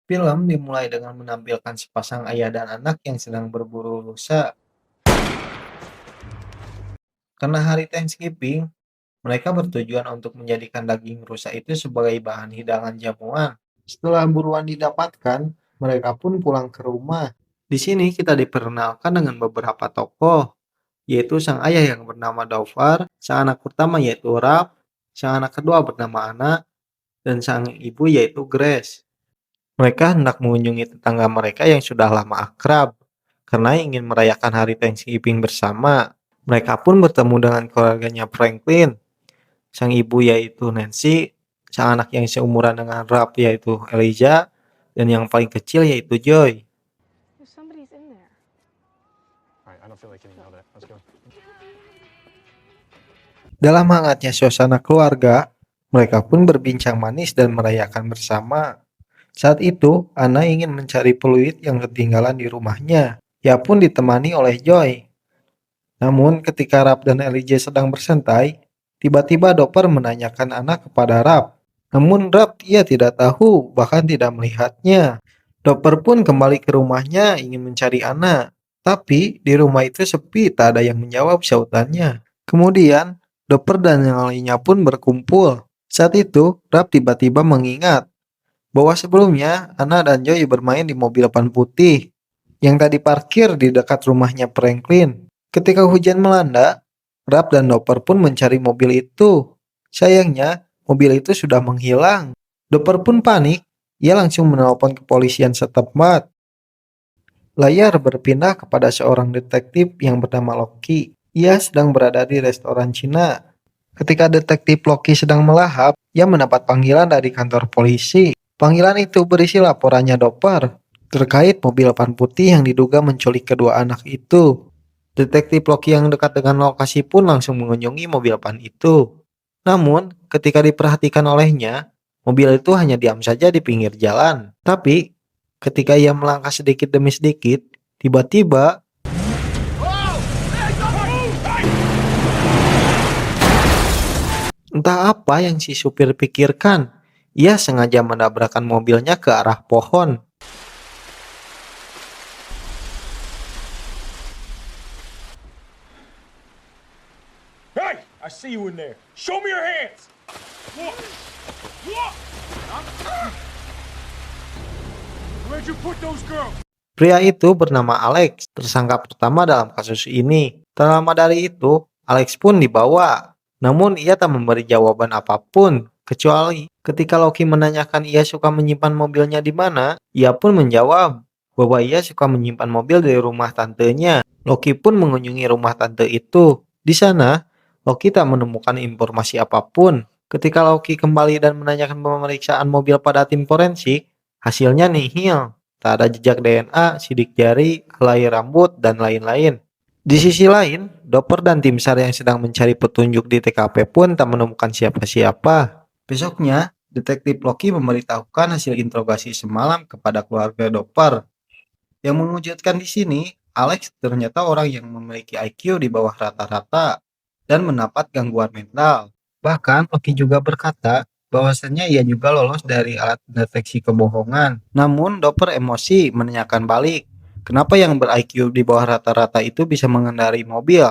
Film dimulai dengan menampilkan sepasang ayah dan anak yang sedang berburu rusa. Karena hari Thanksgiving, mereka bertujuan untuk menjadikan daging rusa itu sebagai bahan hidangan jamuan. Setelah buruan didapatkan, mereka pun pulang ke rumah. Di sini kita diperkenalkan dengan beberapa tokoh, yaitu sang ayah yang bernama Daufar, sang anak pertama yaitu Rap, sang anak kedua bernama Ana, dan sang ibu yaitu Grace. Mereka hendak mengunjungi tetangga mereka yang sudah lama akrab, karena ingin merayakan hari Thanksgiving bersama. Mereka pun bertemu dengan keluarganya Franklin, sang ibu yaitu Nancy, sang anak yang seumuran dengan Rap yaitu Elijah, dan yang paling kecil yaitu Joy. There's somebody's in there. All right, I don't feel like getting yelled at. Let's go. Dalam hangatnya suasana keluarga, mereka pun berbincang manis dan merayakan bersama. Saat itu, Anna ingin mencari peluit yang ketinggalan di rumahnya. Ia pun ditemani oleh Joy. Namun, ketika Rap dan Elijah sedang bersantai, tiba-tiba Dopper menanyakan Anna kepada Rap. Namun Rap ia tidak tahu, bahkan tidak melihatnya. Dopper pun kembali ke rumahnya ingin mencari Anna. Tapi di rumah itu sepi, tak ada yang menjawab syautannya. Kemudian, Dopper dan yang lainnya pun berkumpul. Saat itu, Rap tiba-tiba mengingat bahwa sebelumnya Anna dan Joy bermain di mobil ban putih yang tadi parkir di dekat rumahnya Franklin. Ketika hujan melanda, Rap dan Dopper pun mencari mobil itu. Sayangnya, mobil itu sudah menghilang. Dopper pun panik, ia langsung menelpon kepolisian setempat. Layar berpindah kepada seorang detektif yang bernama Loki. Ia sedang berada di restoran Cina. Ketika detektif Loki sedang melahap, ia mendapat panggilan dari kantor polisi. Panggilan itu berisi laporannya Dopper terkait mobil van putih yang diduga menculik kedua anak itu. Detektif Loki yang dekat dengan lokasi pun langsung mengunjungi mobil van itu. Namun, ketika diperhatikan olehnya, mobil itu hanya diam saja di pinggir jalan. Tapi, ketika ia melangkah sedikit demi sedikit, tiba-tiba entah apa yang si supir pikirkan. Ia sengaja menabrakkan mobilnya ke arah pohon. Hey, I see you in there. Show me your hands. Look. Look. Where'd you put those girls? Pria itu bernama Alex, tersangka pertama dalam kasus ini. Tak lama dari itu, Alex pun dibawa. Namun ia tak memberi jawaban apapun, kecuali ketika Loki menanyakan ia suka menyimpan mobilnya di mana, ia pun menjawab bahwa ia suka menyimpan mobil di rumah tantenya. Loki pun mengunjungi rumah tante itu. Di sana, Loki tak menemukan informasi apapun. Ketika Loki kembali dan menanyakan pemeriksaan mobil pada tim forensik, hasilnya nihil. Tak ada jejak DNA, sidik jari, helai rambut, dan lain-lain. Di sisi lain, Dopper dan tim SAR yang sedang mencari petunjuk di TKP pun tak menemukan siapa-siapa. Besoknya, detektif Loki memberitahukan hasil interogasi semalam kepada keluarga Dopper. Yang mengejutkan di sini, Alex ternyata orang yang memiliki IQ di bawah rata-rata dan mendapat gangguan mental. Bahkan Loki juga berkata bahwasannya ia juga lolos dari alat deteksi kebohongan. Namun Dopper emosi menanyakan balik, kenapa yang ber-IQ di bawah rata-rata itu bisa mengendarai mobil?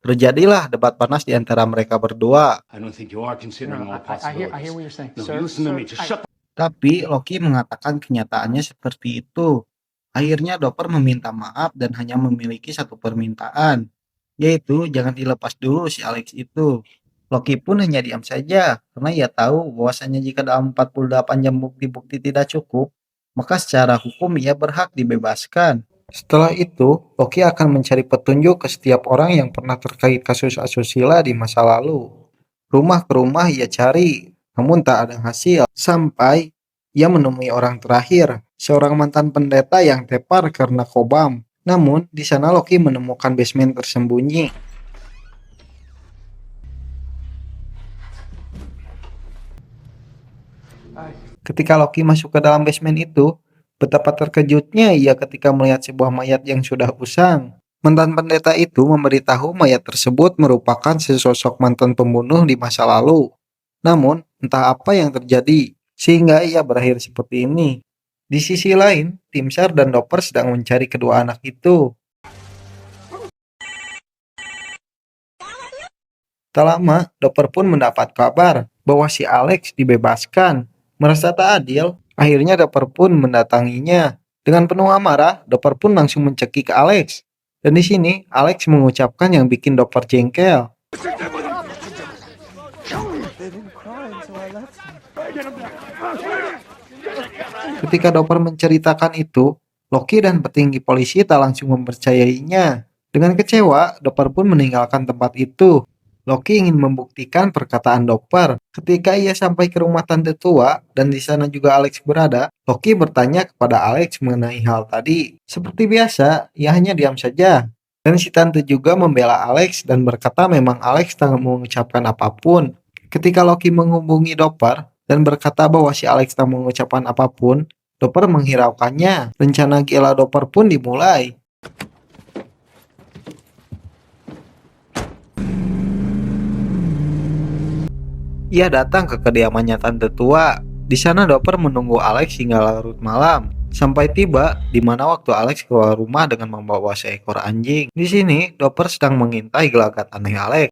Terjadilah debat panas di antara mereka berdua. I don't think you are considering all I hear possibilities. what you're saying. No, Sir, you listen to sir, me. Just shut the Tapi Loki mengatakan kenyataannya seperti itu. Akhirnya Dopper meminta maaf dan hanya memiliki satu permintaan, yaitu jangan dilepas dulu si Alex itu. Loki pun hanya diam saja, karena ia tahu bahwasanya jika dalam 48 jam bukti-bukti tidak cukup, maka secara hukum ia berhak dibebaskan. Setelah itu, Loki akan mencari petunjuk ke setiap orang yang pernah terkait kasus asusila di masa lalu. Rumah ke rumah ia cari, namun tak ada hasil. Sampai ia menemui orang terakhir, seorang mantan pendeta yang tepar karena kobam. Namun, di sana Loki menemukan basement tersembunyi. Ketika Loki masuk ke dalam basement itu, betapa terkejutnya ia ketika melihat sebuah mayat yang sudah usang. Mantan pendeta itu memberitahu mayat tersebut merupakan sesosok mantan pembunuh di masa lalu. Namun, entah apa yang terjadi, sehingga ia berakhir seperti ini. Di sisi lain, tim SAR dan dokter sedang mencari kedua anak itu. Tak lama, dokter pun mendapat kabar bahwa si Alex dibebaskan. Merasa tak adil, akhirnya dokter pun mendatanginya. Dengan penuh amarah, dokter pun langsung mencekik Alex. Dan di sini, Alex mengucapkan yang bikin dokter jengkel. Ketika dokter menceritakan itu, Loki dan petinggi polisi tak langsung mempercayainya. Dengan kecewa, dokter pun meninggalkan tempat itu. Loki ingin membuktikan perkataan dokter. Ketika ia sampai ke rumah tante tua dan di sana juga Alex berada, Loki bertanya kepada Alex mengenai hal tadi. Seperti biasa, ia hanya diam saja. Dan si tante juga membela Alex dan berkata memang Alex tak mengucapkan apapun. Ketika Loki menghubungi dokter dan berkata bahwa si Alex tak mengucapkan apapun, dokter menghiraukannya. Rencana gila dokter pun dimulai. Ia datang ke kediamannya tante tua. Di sana dokter menunggu Alex hingga larut malam. Sampai tiba di mana waktu Alex keluar rumah dengan membawa seekor anjing. Di sini, dokter sedang mengintai gelagat aneh Alex.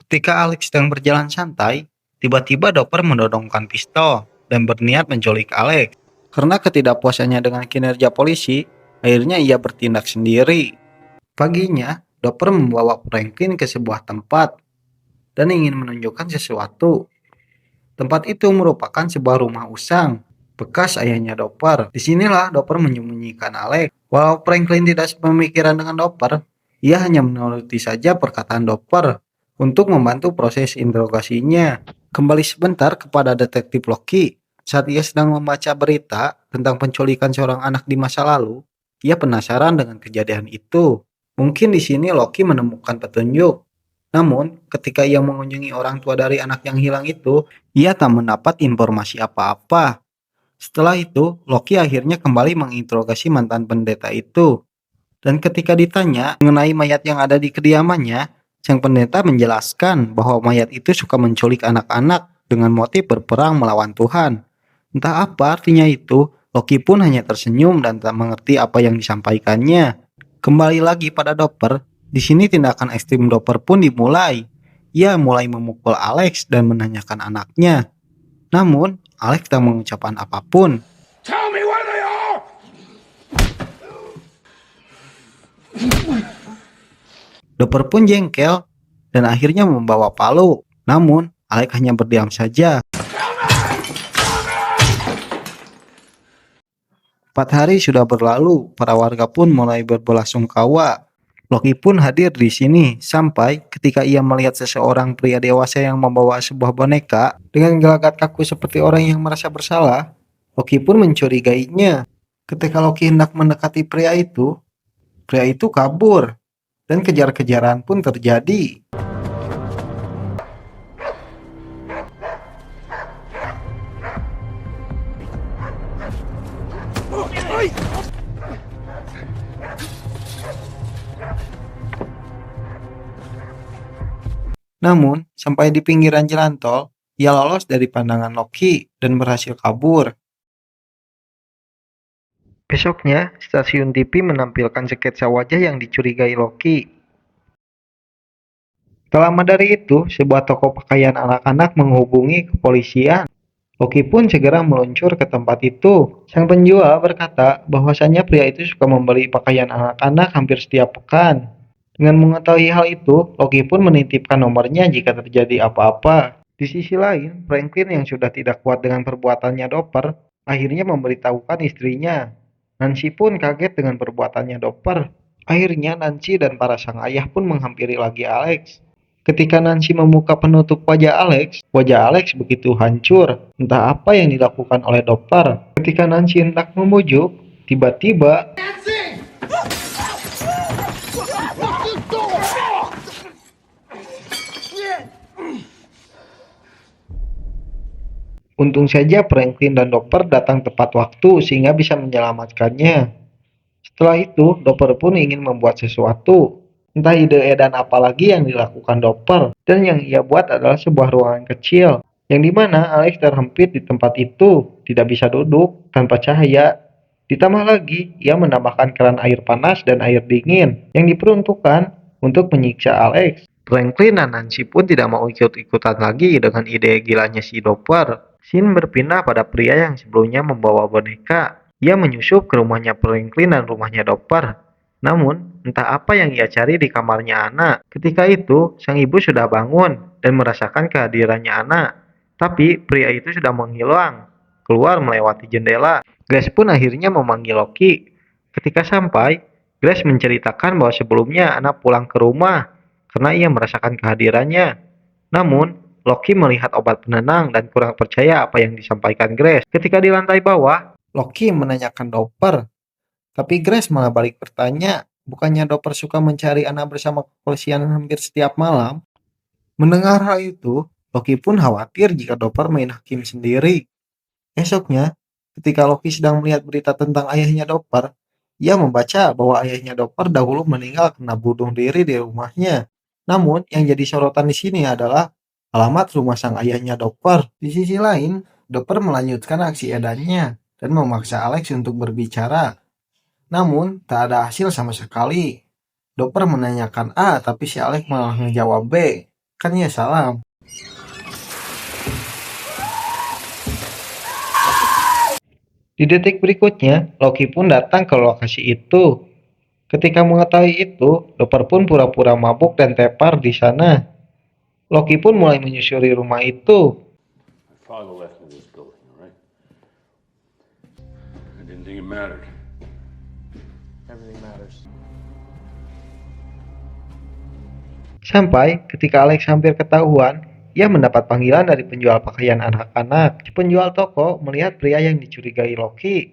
Ketika Alex sedang berjalan santai, tiba-tiba dokter menodongkan pistol dan berniat menculik Alex. Karena ketidakpuasannya dengan kinerja polisi, akhirnya ia bertindak sendiri. Paginya, dokter membawa Franklin ke sebuah tempat dan ingin menunjukkan sesuatu. Tempat itu merupakan sebuah rumah usang bekas ayahnya dokter. Disinilah dokter menyembunyikan Alex. Walau Franklin tidak sepemikiran dengan dokter, ia hanya menuruti saja perkataan dokter untuk membantu proses interogasinya. Kembali sebentar kepada detektif Loki. Saat ia sedang membaca berita tentang penculikan seorang anak di masa lalu, ia penasaran dengan kejadian itu. Mungkin di sini Loki menemukan petunjuk. Namun, ketika ia mengunjungi orang tua dari anak yang hilang itu, ia tak mendapat informasi apa-apa. Setelah itu, Loki akhirnya kembali menginterogasi mantan pendeta itu. Dan ketika ditanya mengenai mayat yang ada di kediamannya, sang pendeta menjelaskan bahwa mayat itu suka menculik anak-anak dengan motif berperang melawan Tuhan. Entah apa artinya itu, Loki pun hanya tersenyum dan tak mengerti apa yang disampaikannya. Kembali lagi pada dokter, di sini tindakan ekstrim dokter pun dimulai. Ia mulai memukul Alex dan menanyakan anaknya. Namun, Alex tak mengucapkan apapun. Tell me where they are! Dokter pun jengkel dan akhirnya membawa palu. Namun, Alex hanya berdiam saja. 4 hari sudah berlalu, para warga pun mulai berbelasungkawa. Loki pun hadir di sini sampai ketika ia melihat seseorang pria dewasa yang membawa sebuah boneka dengan gelagat kaku seperti orang yang merasa bersalah. Loki pun mencurigainya. Ketika Loki hendak mendekati pria itu kabur dan kejar-kejaran pun terjadi. Namun, sampai di pinggiran jalan tol, ia lolos dari pandangan Loki dan berhasil kabur. Besoknya, stasiun TV menampilkan sketsa wajah yang dicurigai Loki. Tak lama dari itu, sebuah toko pakaian anak-anak menghubungi kepolisian. Loki pun segera meluncur ke tempat itu. Sang penjual berkata bahwasannya pria itu suka membeli pakaian anak-anak hampir setiap pekan. Dengan mengetahui hal itu, Loki pun menitipkan nomornya jika terjadi apa-apa. Di sisi lain, Franklin yang sudah tidak kuat dengan perbuatannya dokter, akhirnya memberitahukan istrinya. Nancy pun kaget dengan perbuatannya dokter. Akhirnya Nancy dan para sang ayah pun menghampiri lagi Alex. Ketika Nancy membuka penutup wajah Alex begitu hancur. Entah apa yang dilakukan oleh dokter. Ketika Nancy hendak membujuk, tiba-tiba untung saja Franklin dan dokter datang tepat waktu sehingga bisa menyelamatkannya. Setelah itu, dokter pun ingin membuat sesuatu. Entah ide edan apa lagi yang dilakukan Dopper, dan yang ia buat adalah sebuah ruangan kecil, yang dimana Alex terhempit di tempat itu, tidak bisa duduk, tanpa cahaya. Ditambah lagi, ia menambahkan keran air panas dan air dingin, yang diperuntukkan untuk menyiksa Alex. Franklin dan Nancy pun tidak mau ikut-ikutan lagi dengan ide gilanya si Dopper. Scene berpindah pada pria yang sebelumnya membawa boneka. Ia menyusup ke rumahnya Franklin dan rumahnya Dopper. Namun, entah apa yang ia cari di kamarnya anak. Ketika itu, sang ibu sudah bangun dan merasakan kehadirannya anak. Tapi, pria itu sudah menghilang, keluar melewati jendela. Grace pun akhirnya memanggil Loki. Ketika sampai, Grace menceritakan bahwa sebelumnya anak pulang ke rumah karena ia merasakan kehadirannya. Namun, Loki melihat obat penenang dan kurang percaya apa yang disampaikan Grace. Ketika di lantai bawah, Loki menanyakan Dopper, tapi Grace malah balik bertanya, bukannya Dopper suka mencari anak bersama kepolisian hampir setiap malam? Mendengar hal itu, Loki pun khawatir jika Dopper main hakim sendiri. Esoknya, ketika Loki sedang melihat berita tentang ayahnya Dopper, ia membaca bahwa ayahnya Dopper dahulu meninggal karena bunuh diri di rumahnya. Namun, yang jadi sorotan di sini adalah alamat rumah sang ayahnya Dopper. Di sisi lain, Dopper melanjutkan aksi edannya dan memaksa Alex untuk berbicara. Namun, tak ada hasil sama sekali. Dopper menanyakan A, tapi si Alex malah ngejawab B. Kan ya salam. Di detik berikutnya, Loki pun datang ke lokasi itu. Ketika mengetahui itu, Dopper pun pura-pura mabuk dan tepar di sana. Loki pun mulai menyusuri rumah itu. My father left me this building, all right? I didn't think it mattered. Everything matters. Sampai ketika Alex hampir ketahuan, ia mendapat panggilan dari penjual pakaian anak-anak. Si penjual toko melihat pria yang dicurigai Loki.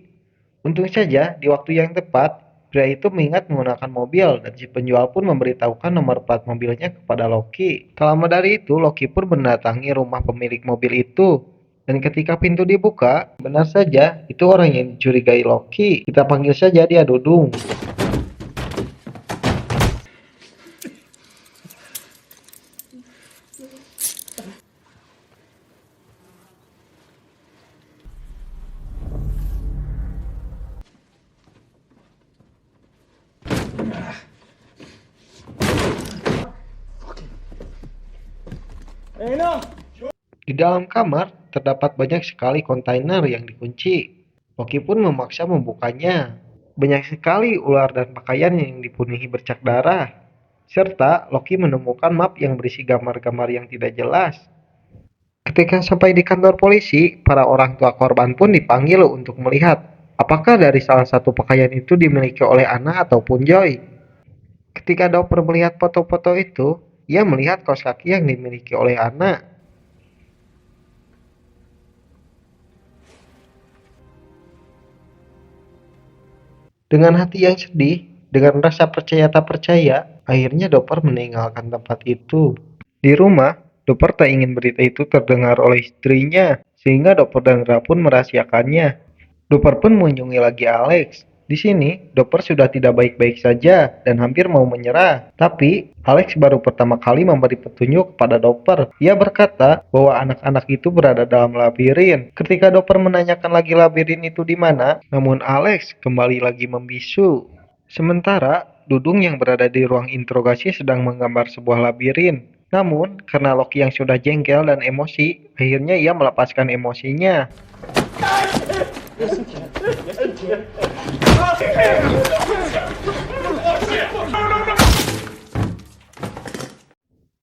Untung saja, di waktu yang tepat, pria itu mengingat menggunakan mobil dan si penjual pun memberitahukan nomor plat mobilnya kepada Loki. Tak lama dari itu, Loki pun mendatangi rumah pemilik mobil itu. Dan ketika pintu dibuka, benar saja itu orang yang dicurigai Loki. Kita panggil saja dia Dudung. Di dalam kamar, terdapat banyak sekali kontainer yang dikunci. Loki pun memaksa membukanya. Banyak sekali ular dan pakaian yang dipenuhi bercak darah. Serta Loki menemukan map yang berisi gambar-gambar yang tidak jelas. Ketika sampai di kantor polisi, para orang tua korban pun dipanggil untuk melihat apakah dari salah satu pakaian itu dimiliki oleh Anna ataupun Joy. Ketika Dopper melihat foto-foto itu, ia melihat kaos kaki yang dimiliki oleh Anna. Dengan hati yang sedih, dengan rasa percaya tak percaya, akhirnya Dopper meninggalkan tempat itu. Di rumah, Dopper tak ingin berita itu terdengar oleh istrinya, sehingga Dopper dan Gra pun merahasiakannya. Dopper pun mengunjungi lagi Alex. Di sini, Dopper sudah tidak baik-baik saja dan hampir mau menyerah. Tapi, Alex baru pertama kali memberi petunjuk kepada Dopper. Ia berkata bahwa anak-anak itu berada dalam labirin. Ketika Dopper menanyakan lagi labirin itu di mana, namun Alex kembali lagi membisu. Sementara, Dudung yang berada di ruang interogasi sedang menggambar sebuah labirin. Namun, karena Loki yang sudah jengkel dan emosi, akhirnya ia melepaskan emosinya.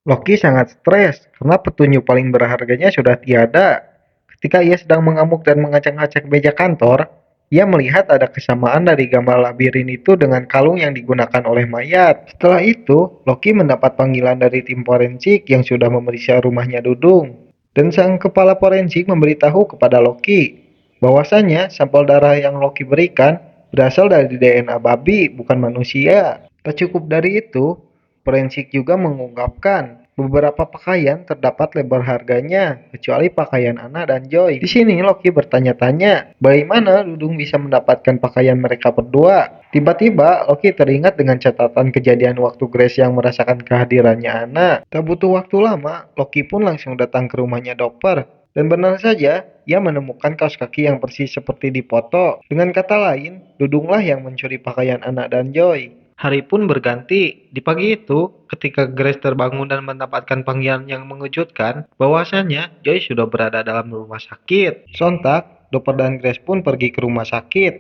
Loki sangat stres karena petunjuk paling berharganya sudah tiada. Ketika ia sedang mengamuk dan mengacak-acak meja kantor, ia melihat ada kesamaan dari gambar labirin itu dengan kalung yang digunakan oleh mayat. Setelah itu, Loki mendapat panggilan dari tim forensik yang sudah memeriksa rumahnya Dudung. Dan sang kepala forensik memberitahu kepada Loki bahwasanya sampel darah yang Loki berikan berasal dari DNA babi, bukan manusia. Tak cukup dari itu, forensik juga mengungkapkan Beberapa pakaian terdapat label harganya, kecuali pakaian Anna dan Joy. Di sini Loki bertanya-tanya, bagaimana Dudung bisa mendapatkan pakaian mereka berdua? Tiba-tiba Loki teringat dengan catatan kejadian waktu Grace yang merasakan kehadirannya Anna. Tak butuh waktu lama, Loki pun langsung datang ke rumahnya Dopper. Dan benar saja, ia menemukan kaos kaki yang persis seperti di foto. Dengan kata lain, Dudunglah yang mencuri pakaian Anna dan Joy. Hari pun berganti. Di pagi itu, ketika Grace terbangun dan mendapatkan panggilan yang mengejutkan, bahwasanya Joy sudah berada dalam rumah sakit. Sontak, Dopper dan Grace pun pergi ke rumah sakit.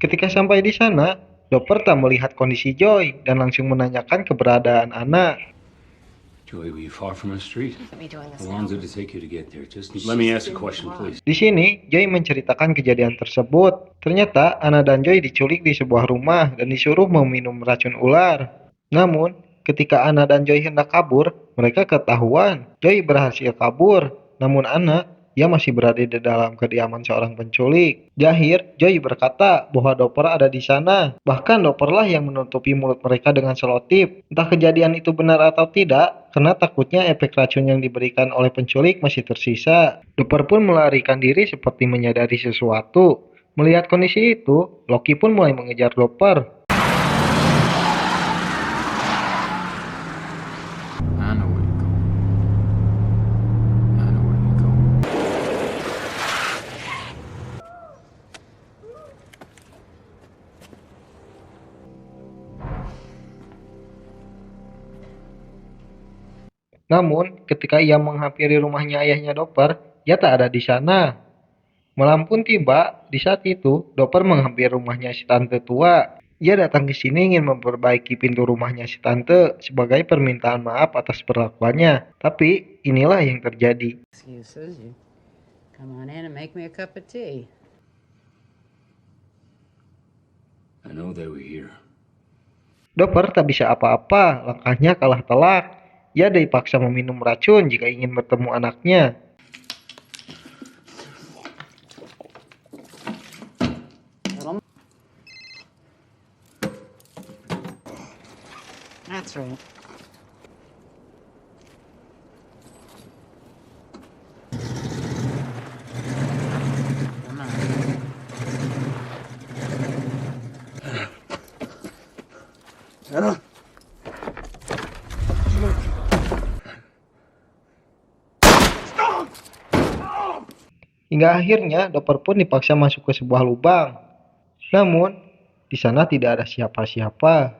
Ketika sampai di sana, Dopper tak melihat kondisi Joy dan langsung menanyakan keberadaan Anna. Joey, were you far from the street? Me doing this How long now. did it take you to get there? Just let me ask a question, please. Di sini, Joy menceritakan kejadian tersebut. Ternyata, Anna dan Joy diculik di sebuah rumah dan disuruh meminum racun ular. Namun, ketika Anna dan Joy hendak kabur, mereka ketahuan. Joy berhasil kabur, namun Anna, ia masih berada di dalam kediaman seorang penculik. Di akhir, Joy berkata bahwa Dopper ada di sana. Bahkan Dopperlah yang menutupi mulut mereka dengan selotip. Entah kejadian itu benar atau tidak, karena takutnya efek racun yang diberikan oleh penculik masih tersisa. Dopper pun melarikan diri seperti menyadari sesuatu. Melihat kondisi itu, Loki pun mulai mengejar Dopper. I know where you're going. I know where you're going. Namun, ketika ia menghampiri rumahnya ayahnya Dopper, ia tak ada di sana. Malam pun tiba. Di saat itu, Dopper menghampiri rumahnya si tante tua. Ia datang ke sini ingin memperbaiki pintu rumahnya si tante sebagai permintaan maaf atas perlakuannya. Tapi inilah yang terjadi. Excuses. You come on in and make me a cup of tea. I know they were here. Dopper tak bisa apa-apa, langkahnya kalah telak. Ia dipaksa meminum racun jika ingin bertemu anaknya. That's right. Come on. Hingga akhirnya Dopper pun dipaksa masuk ke sebuah lubang. Namun, di sana tidak ada siapa-siapa.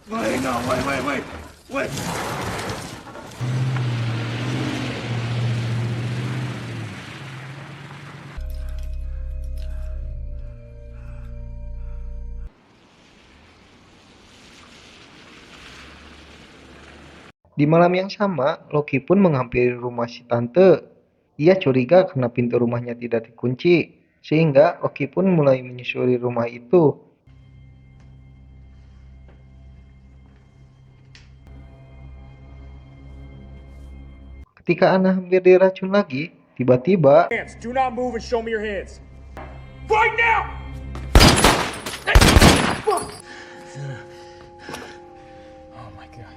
Wait, no, wait. Di malam yang sama, Loki pun menghampiri rumah si tante. Ia curiga karena pintu rumahnya tidak dikunci, sehingga Loki pun mulai menyusuri rumah itu. Ketika Anna hampir diracun lagi, tiba-tiba Hands. Do not move and show me your hands. Right now! Oh my god.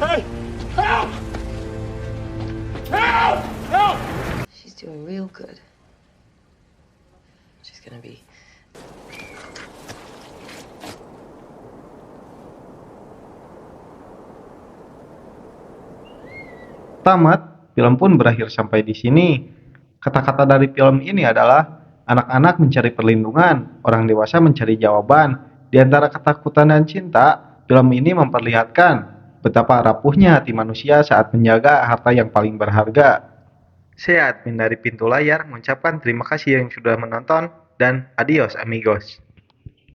Hey! Help! Help! Help! She's doing real good. She's gonna be. tamat, film pun berakhir sampai di sini. Kata-kata dari film ini adalah anak-anak mencari perlindungan, orang dewasa mencari jawaban. Di antara ketakutan dan cinta, film ini memperlihatkan betapa rapuhnya hati manusia saat menjaga harta yang paling berharga. Saya admin dari Pintu Layar mengucapkan terima kasih yang sudah menonton dan adios amigos.